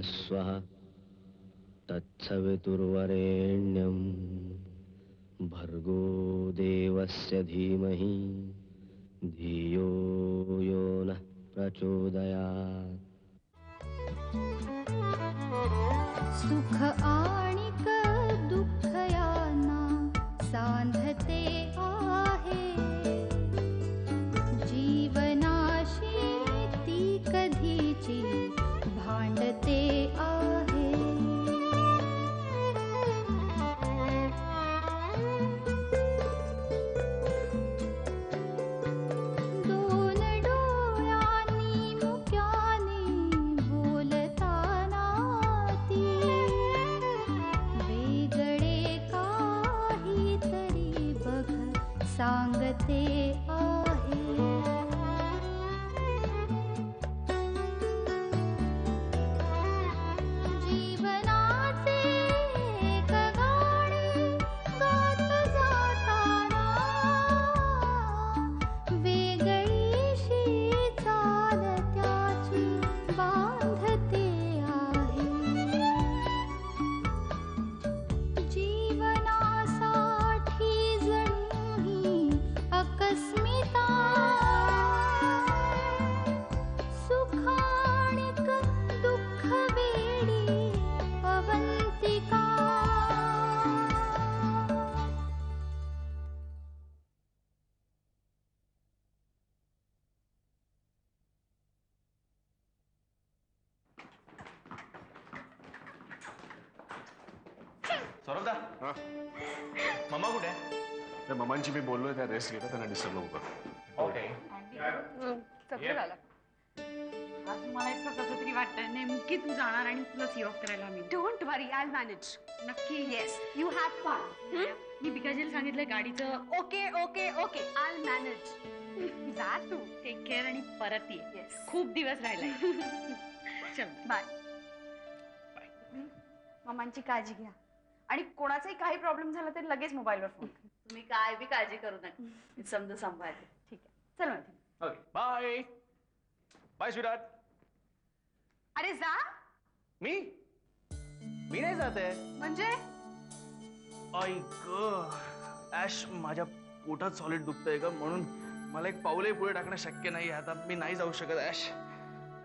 स्वः तत्सवितुर्वरेण्यं भर्गो देवस्य धीमहि धियो यो नः प्रचोदयात्. सुख आणिक दुःख यांना सांधते आहे, जीवनाशी ती कधीची भांडते आहे. दोन डोळ्यांनी मुक्याने बोलताना ती वेगळे काहीतरी बघ सांगते आहे. जीवनाचे एक गाणे गात जाताना वेगळीशी चाल त्याची बांधते आहे. जीवनासाठी जणू ही अकस्मिता, सुखाणिक दुःख वेडी अवंतिका. सौरभदा, मम्मा कुठे आहे? त्या ममांची मी बोललोय त्या रेस्ट घेतात, त्यांना डिस्टर्ब नको करू. ओके. सगळं झालं. आज मला इतकं कसं तरी वाटतंय नेमकी तू जाणार आणि तुला सी ऑफ करायला मी. Don't worry, I manage. नक्की. Yes, you have fun. मी बिकाजीला सांगितलंय गाडीचं. Okay okay okay, I manage. जा तू. टेक केअर आणि परत ये. येस. खूप दिवस राहिलाय. चल बाय. मम्मांची काळजी घ्या आणि कोणाचाही काही प्रॉब्लेम झाला तर लगेच मोबाईलवर फोन. तुम्ही काय बी काळजी करू नका, मी समजा सांभाळते. ठीक आहे, चल मग. Okay, bye bye sweetheart. अरे जा. मी नाही जात आहे. म्हणजे आई ग ऍश, माझ्या पोटात सॉलिड दुखतंय का, म्हणून मला एक पाऊलही पुढे टाकणं शक्य नाही. आता मी नाही जाऊ शकत. Ash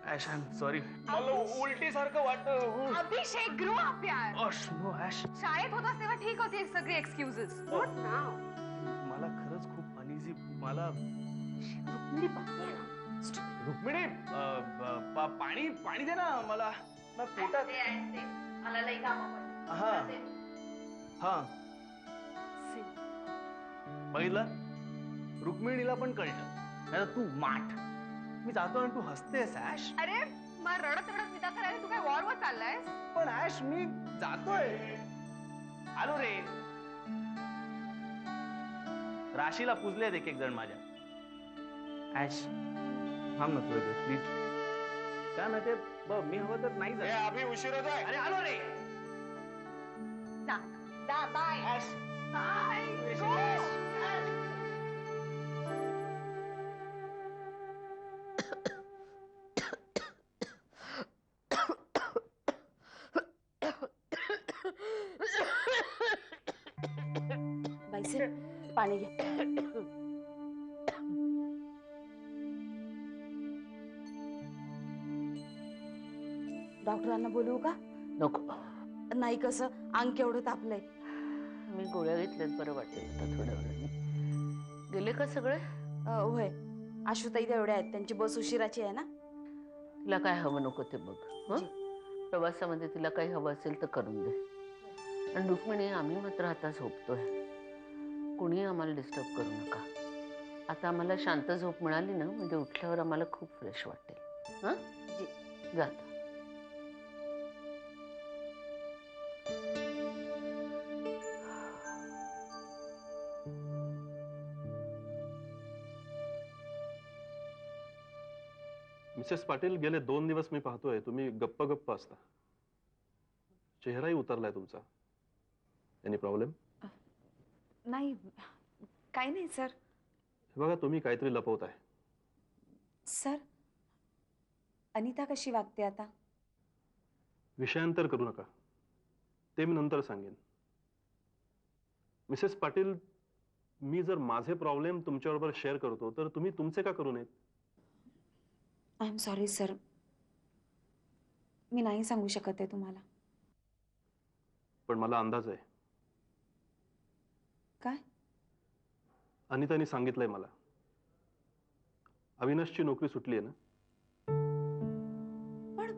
ash, I am sorry. मला उलटी सारखं वाटतं. अभिषेक, ग्रो अप यार. नो ऍश, शाळेत होतास तेव्हा ठीक होती सगळी एक्सक्यूजेस. नॉट नाव. मला खरंच खूप अनइझी. मला रुक्मिणी, पाणी दे ना मला. पोटात. मला लई काम. हा हा, बघितलं, रुक्मिणीला पण कळलं. नाही तू माठ. मी जातो आणि तू हसतेस ऍश. अरे मग रडत रडत विदा करायला तू काय वॉरवर चाललाय? पण ऍश, मी जातोय. आलो रे. राशीला पुजलेत एक एक जण माझ्या. ऍश थांब ना थोडे प्लीज. काय माहितीये, मी हवं तर नाही जात. अभि उशीर होत आहे. अरे आलो रे. जा जा, बाय. Ash, bye. गो. बाईसे पाणी घे. डॉक्टरांना बोलवू का? नको, नाही, कसं अंग केवढं तापलंय. मी गोळ्या घेतल्यात, बरं वाटेल आता थोड्या वेळाने. गेले का सगळे? होय, आशुताई तेवढ्या आहेत, त्यांची बस उशिराची आहे ना. तिला काय हवं नको ते बघ. हं? प्रवासामध्ये तिला काही हवं असेल तर करून दे. आणि रुक्मिणी, आम्ही मात्र आता झोपतोय. कोणी आम्हाला डिस्टर्ब करू नका. आता आम्हाला शांत झोप मिळाली ना, म्हणजे उठल्यावर आम्हाला खूप फ्रेश वाटेल. हं? जा. मिसेस पाटील, गेले 2 दिवस मी पाहतोय तुम्ही गप्प गप्प असता. चेहराही उतरलाय तुमचा. Any problem? नाही, काही नाही सर. हे बघा, तुम्ही काहीतरी लपवताय. सर, अनिता कशी वागते आता? विषयांतर करू नका, ते मी नंतर सांगेन. मिसेस पाटील, मी जर माझे प्रॉब्लेम तुमच्याबरोबर शेअर करतो तर तुम्ही तुमचे का करू नयेत? आय एम सॉरी सर, मी नाही सांगू शकत आहे तुम्हाला. पण मला अंदाज आहे. काय? अनिताने सांगितलंय मला, अविनाशची नोकरी सुटली आहे ना. पण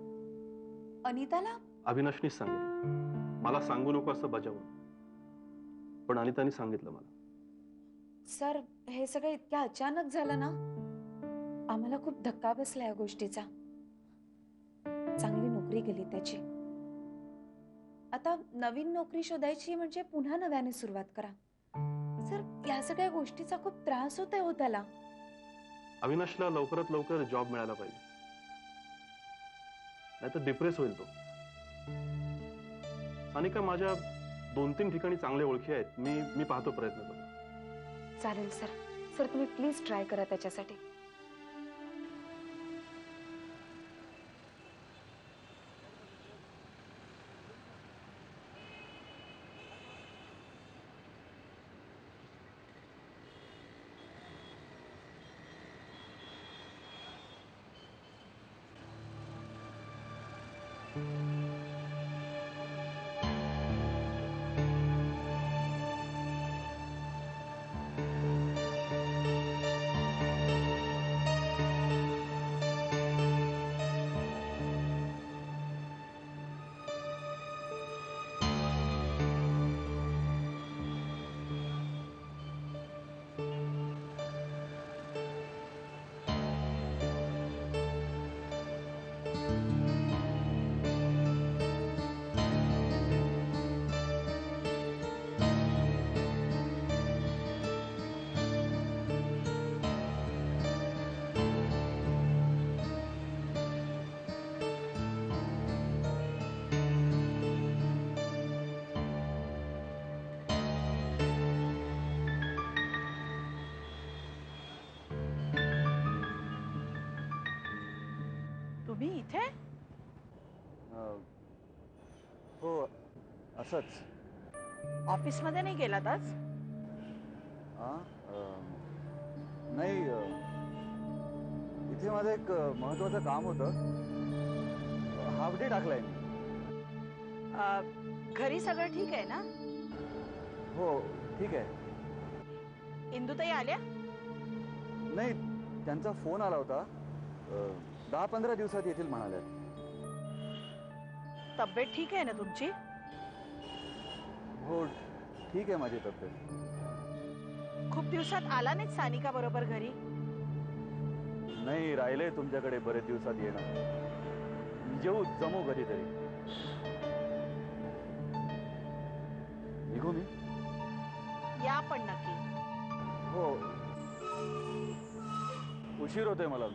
अनिताला? अविनाशनीच सांगितलं. मला सांगू नको असं बजावून, पण अनिताने सांगितलं मला. सर, हे सगळं इतक्या अचानक झालं ना, आम्हाला खूप धक्का बसला या गोष्टीचा. चांगली नोकरी गेली त्याची. आता नवीन नोकरी शोधायची म्हणजे पुन्हा नव्याने सुरुवात करा. सर, या सगळ्या गोष्टीचा खूप त्रास होतोय हो त्याला. अविनाशला लवकरात लवकर जॉब मिळाला पाहिजे, नाहीतर डिप्रेस होईल तो. सानिका, माझ्या 2-3 ठिकाणी चांगले ओळखी आहेत. मी पाहतो, प्रयत्न करतो. चालेल सर. सर, तुम्ही प्लीज ट्राय करा त्याच्यासाठी. तुम्ही इथे? हो, असंच. ऑफिसमध्ये नाही गेलात आज? नाही, इथे माझं एक महत्वाचं काम होतं. हाफ डे टाकलाय मी. घरी सगळं ठीक आहे ना? हो, ठीक आहे. इंदुताई आल्या? नाही, त्यांचा फोन आला होता. 10-15 दिवसात येतील म्हणाले. तब्येत ठीक आहे ना तुमची? हो, ठीक आहे माझी तब्येत. खूप दिवसात आला नाही सानिका बरोबर घरी? नाही, राहिलंय तुमच्याकडे बरेच दिवसात येणं. जेऊ जमू कधीतरी. निघू मी? या पण नक्की. हो, उशीर होतोय मला.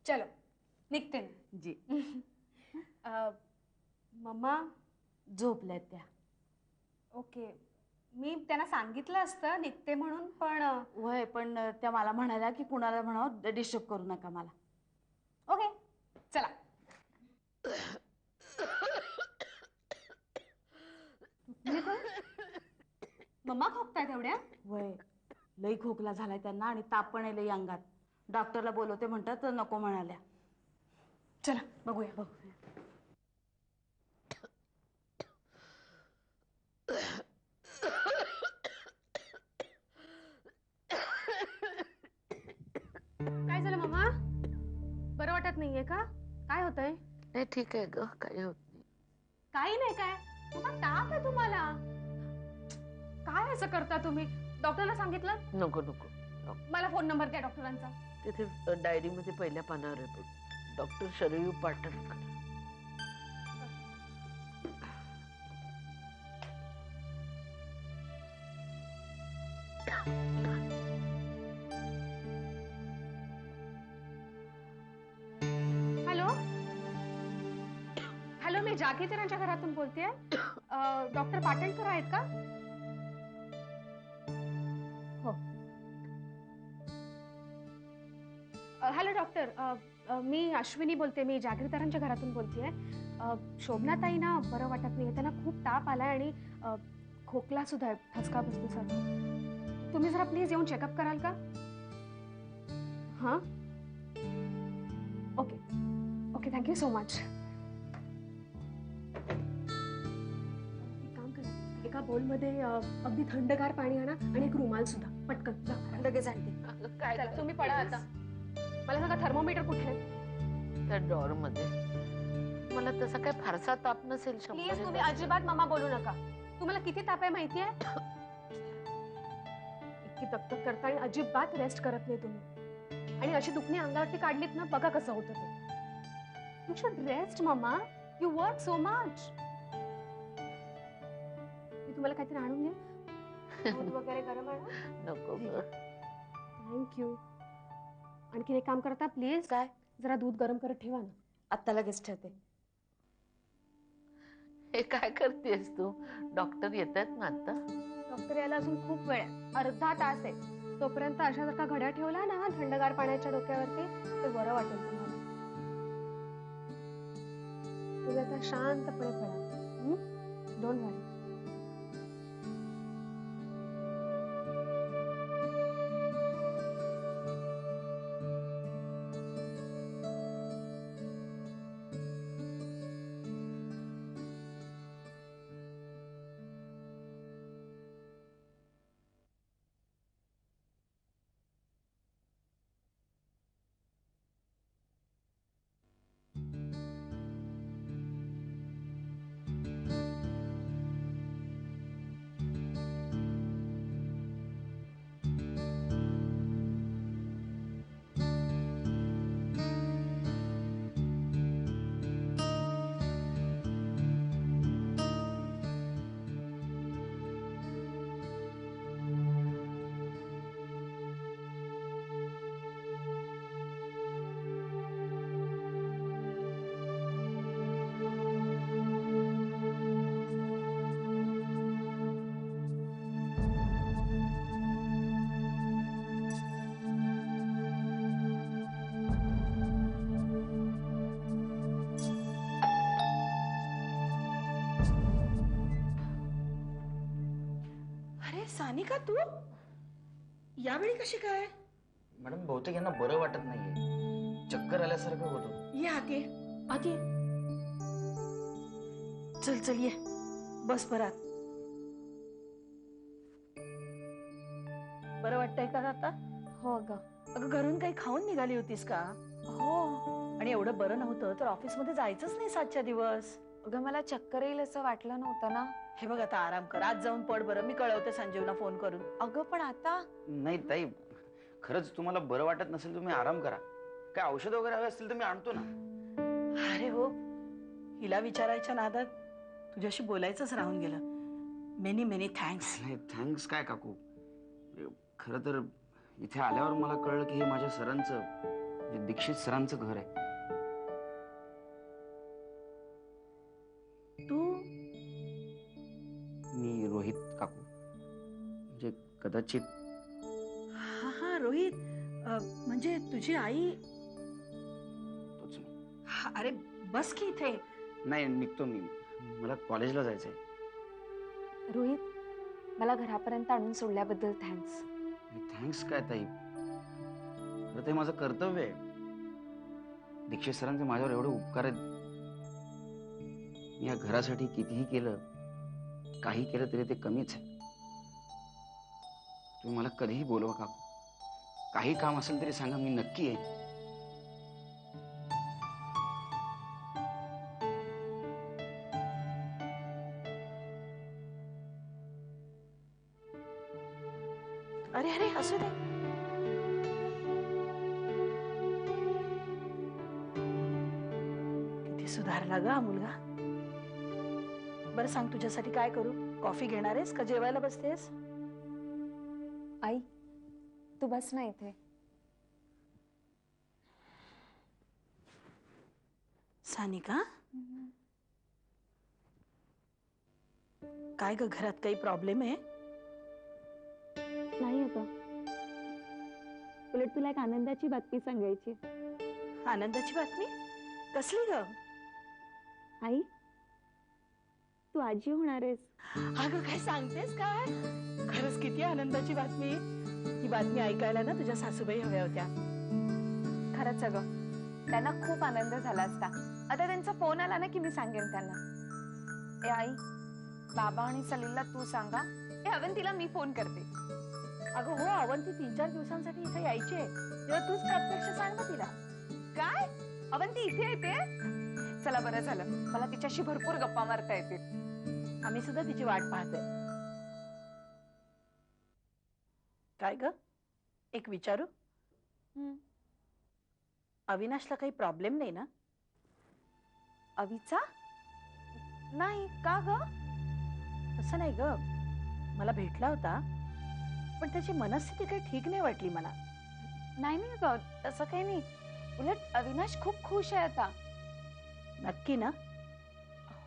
चलो, निघते ना. जी. मम्मा झोपल्यात त्या. ओके, मी त्यांना सांगितलं असतं निघते म्हणून, पण वय, पण त्या मला म्हणाल्या की कुणाला म्हणावं डिस्टर्ब करू नका मला. ओके, चला. मम्मा खोकतायत एवढ्या? वय, लई खोकला झालाय त्यांना आणि ताप पण आहे लई अंगात. डॉक्टरला बोलवते म्हणतात तर नको म्हणाल्या. चला बघूया. बघूया. काय झालं मम्मा? बरं वाटत नाहीये का? काय होतंय? नाही, ठीक आहे ग, काही होत नाही. काही नाही. काय मम्मा, ताप आहे तुम्हाला? काय असं करता तुम्ही? डॉक्टरला सांगितलं? नको नको, मला फोन नंबर द्या डॉक्टरांचा. तिथे डायरीमध्ये पहिल्या पानावर आहे बघ, डॉक्टर शरयू पाटणकर. हॅलो, जागेकरांच्या घरातून बोलतेय. डॉक्टर पाटणकर आहेत का? हो. हॅलो डॉक्टर, मी अश्विनी बोलते. मी जागीरदारांच्या घरातून बोलतेय. शोभनाताई ना बरं वाटत नाही, त्यांना खूप ताप आलाय आणि खोकला सुद्धा आहे, ठसका बसल्यासारखं. तुम्ही जरा प्लीज येऊन चेकअप कराल का? हां, okay okay, thank you so much. काम करा, एका बोलमध्ये अगदी थंडगार पाणी आणा आणि एक रुमाल सुद्धा. पटकन जा, लगेच आणते. काय चला, तुम्ही पडा आता. मला सांगा थर्मोमीटर कुठे आहे? त्या डॉर मध्ये. मला तसा काय फारसा ताप नसेल. प्लीज तुम्ही अजिबात मामा बोलू नका. तुम्हाला किती ताप आहे माहिती आहे? इतकी तकतक करता आणि अजिबात रेस्ट करत नाही तुम्ही. आणि अशी दुखणी अंगावरती काढलीत ना, बघा कसं होतं ते. यू शुड रेस्ट मामा. You work so much. मी तुम्हाला काहीतरी आणून दे? दूध वगैरे गरम आणा. नको. थँक्यू. आणखी एक काम करता प्लीज? काय? जरा दूध गरम करत ठेवा ना. आत्ता लगेच ठेवते. हे काय करतेस तू? डॉक्टर येत आहेत ना आता? डॉक्टर यायला अजून खूप वेळ आहे, अर्धा तास आहे. तोपर्यंत अशा जर का घड्या ठेवला ना थंडगार पाण्याच्या डोक्यावरती, तर बरं वाटेल तुम्हाला. तुम्ही आता शांतपणे पडा. डोंट वरी. सानिका, तू यावेळी कशी काय? मॅडम बहुतेक यांना बरं वाटत नाहीये, चक्कर आल्यासारखं होतं. ये आत ये, आत ये. चल चल ये, बस परत. बरं वाटतंय का आता? हो ग. अगं घरून काही खाऊन निघाली होतीस का? हो. आणि एवढं बरं नव्हतं तर ऑफिसमध्ये जायचंच नाही 7च्या दिवस. अगं मला चक्कर येईल असं वाटलं नव्हतं ना. हे बघ आता आराम कर, आज जाऊन पड बरं. मी कळवते संजीवना फोन करून. अगं पण आता नाही ताई, खरंच तुम्हाला बरं वाटत नसेल तुम्ही आराम करा. काय औषध वगैरे हवे असतील तर मी आणतो ना. अरे हो, हिला विचारायच्या नादात तुझ्याशी बोलायचंच राहून गेलं. Many many thanks. नाही थँक्स काय काकू, खरं तर इथे आल्यावर मला कळलं की हे माझ्या सरांचं, म्हणजे दीक्षित सरांचं घर आहे. तू? मी रोहित काकू, म्हणजे कदाचित. हा हा रोहित, म्हणजे तुझी आई. तोच मी. अरे बस की इथे. नाही निघतो मी, मला कॉलेजला जायचंय. रोहित, मला घरापर्यंत आणून सोडल्याबद्दल थँक्स. थँक्स काय ताई, खरं ते माझं कर्तव्य आहे. दीक्षित सरांचे माझ्यावर एवढे उपकार आहेत. मी या घरासाठी कितीही केलं, काही केलं तरी ते कमीच आहे. तुम्ही मला कधीही बोलवा काकू, काही काम असेल तरी सांगा, मी नक्की येईन. अरे अरे असू दे. किती सुधारला ग हा मुलगा. बरं सांग, तुझ्यासाठी काय करू? कॉफी घेणार आहेस का जेवायला बसतेस? आई, तू बस ना इथे. सानिका, काय ग, घरात काही प्रॉब्लेम आहे? नाही अगं, उलट तुला एक आनंदाची बातमी सांगायची. आनंदाची बातमी? कसली ग? आई, तू आजी होणार आहेस. अगं काय सांगतेस काय? खरंच किती आनंदाची बातमी. ही बातमी ऐकायला ना तुझ्या सासूबाई हव्या होत्या. खरंच अगं, त्यांना खूप आनंद झाला असता. आता त्यांचा फोन आला ना की मी सांगेन त्यांना. ए आई, बाबा आणि सलीलला तू सांगा. ए अवंतीला मी फोन करते. अगं हो, अवंती 3-4 दिवसांसाठी इथे यायची आहे. तेव्हा तूच प्रत्यक्ष सांग ना तिला. काय? अवंती इथे येते? चला बरं झालं, मला तिच्याशी भरपूर गप्पा मारता येतील. आम्ही सुद्धा तिची वाट पाहतोय. काय ग, एक विचारू? अविनाशला काही प्रॉब्लेम नाही ना? अविचा? नाही, का ग? असं नाही ग, मला भेटला होता, पण त्याची मनस्थिती काही ठीक नाही वाटली मला. नाही नाही ग, तसं काही नाही. उलट अविनाश खूप खुश आहे आता. नक्की ना?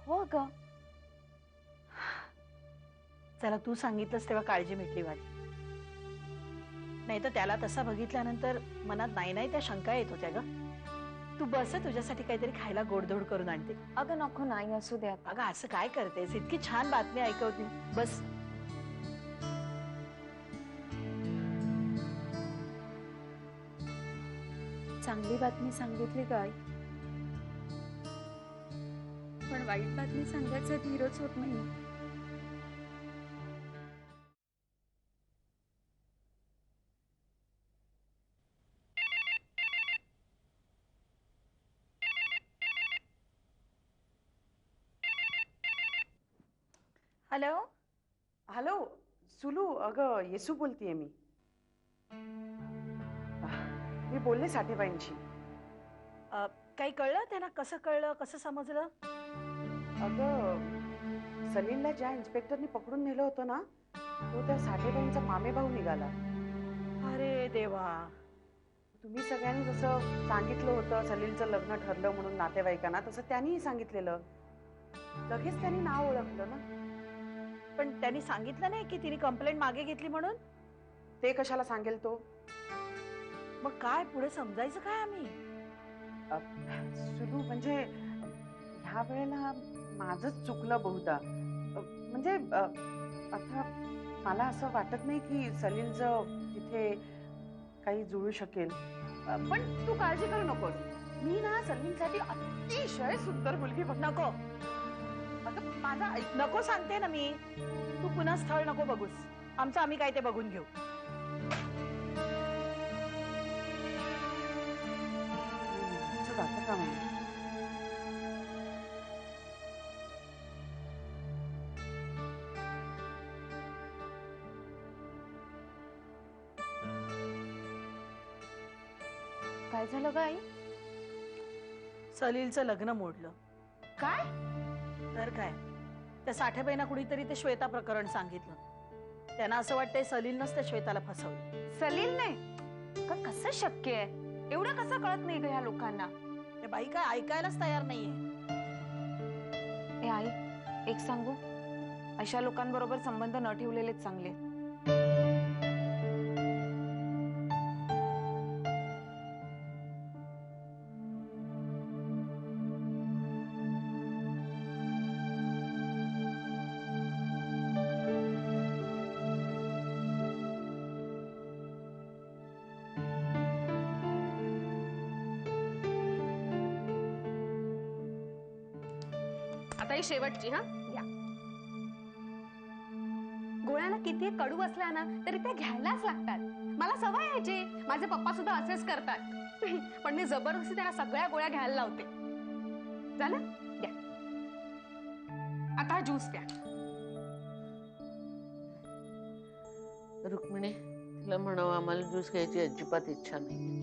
हो ग. चला, तू सांगितलंस तेव्हा काळजी मिटली माझी. नाही तर त्याला तसा बघितल्यानंतर मनात नाही नाही त्या शंका येत होत्या ग. तू बस, तुझ्यासाठी काहीतरी खायला गोडधोड करून आणते. अगं नको, नाही असू दे आता. अगं असं काय करतेस? इतकी छान बातमी ऐकवते. बस. चांगली बातमी सांगितली काय? पण वाईट बातमी सांगायचा धीरच होत नाही. हॅलो. हॅलो सुलू, अगं येसू बोलतीये मी. मी बोलले साठेबाईंशी. काही कळलं त्यांना? कसं कळलं, कसं समजलं? अगं सलीलला ज्या इन्स्पेक्टरनी पकडून नेलं होतं ना, तो त्या साठेबाईंचा मामे भाऊ निघाला. अरे देवा. तुम्ही सगळ्यांनी जसं सांगितलं होतं सलीलचं लग्न ठरलं म्हणून नातेवाईकांना, तसं त्यांनीही सांगितलेलं. लगेच त्यांनी नाव ओळखलं ना. पण त्यांनी सांगितलं नाही की तिने कंप्लेंट मागे घेतली म्हणून? ते कशाला सांगेल तो? मग काय पुढे समजायचं काय आम्ही? सुलू, म्हणजे ह्या वेळेला माझंच चुकलं बहुधा. म्हणजे आता मला असं वाटत नाही की सलीलचं तिथे काही जुळू शकेल. पण तू काळजी करू नकोस. मी ना सलीलसाठी अतिशय सुंदर मुलगी बघ. नको, माझा नको सांगते ना मी. तू पुन्हा स्थळ नको बघूस. आमचं आम्ही काय ते बघून घेऊ. जातं का म्हणजे? काय झालं ग आई? सलीलचं लग्न मोडलं. काय? तर काय, त्या साठेबाईंना कुणीतरी ते श्वेता प्रकरण सांगितलं. त्यांना असं वाटतंय सलीलनंच त्या श्वेताला फसवलं. सलील नाही का? कसं शक्य आहे? एवढं कसं कळत नाही ग ह्या लोकांना? ते बाई काय ऐकायलाच तयार नाहीये. ए आई, एक सांगू, अशा लोकांबरोबर संबंध न ठेवलेलेच चांगले. आता ही शेवटची. हा या. गोळ्याला किती कडू असल्या ना तरी त्या घ्यायलाच लागतात. मला सवय यायची, माझे पप्पा सुद्धा असेच करतात. पण मी जबरदस्ती त्यांना सगळ्या गोळ्या घ्यायला लावते. झालं? द्या. आता हा ज्यूस प्या. रुक्मिणी, तिला म्हणावं आम्हाला ज्यूस घ्यायची अजिबात इच्छा नाही.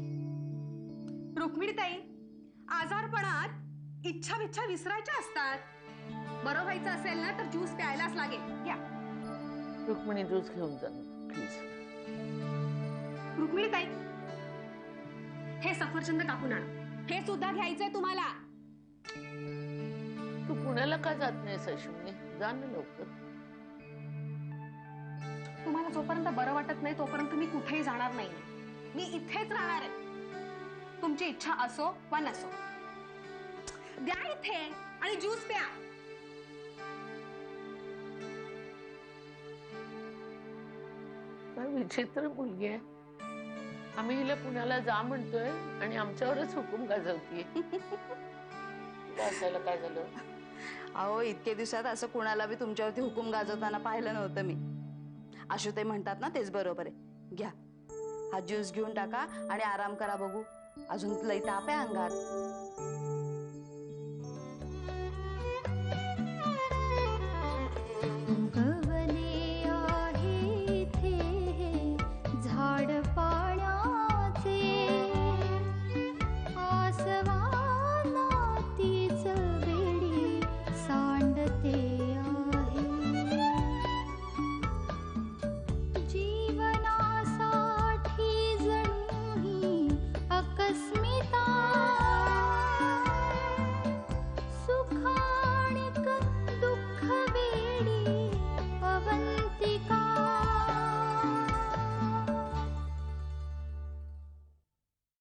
रुक्मिणीताई, आजारपणात इच्छा विच्छा विसरायच्या असतात. बरं व्हायचं असेल ना तर ज्यूस प्यायलाच लागेल. घ्या. रुक्मिणी, ज्यूस घेऊन जा प्लीज. रुक्मिणीताई, हे सफरचंद कापून आणा. हे सुद्धा घ्यायचंय तुम्हाला. तू पुण्याला का जात नाहीस अश्विनी? जा ना लवकर. मला जोपर्यंत बरं वाटत नाही तोपर्यंत मी कुठेही जाणार नाही. मी इथेच राहणार आहे. तुमची इच्छा असो वा नसो. द्या इथे आणि ज्यूस प्या. काय विचित्र मुलगी आहे. आम्ही हिला पुण्याला जा म्हणतोय आणि आमच्यावरच हुकूम गाजवतीये. असायला काय झालं? अहो इतके दिवसात असं कुणाला बी तुमच्यावरती हुकूम गाजवताना पाहिलं नव्हतं मी. आशुताई म्हणतात ना तेच बरोबर आहे. घ्या हा ज्यूस घेऊन टाका आणि आराम करा. बघू अजून लई ताप आहे अंगात.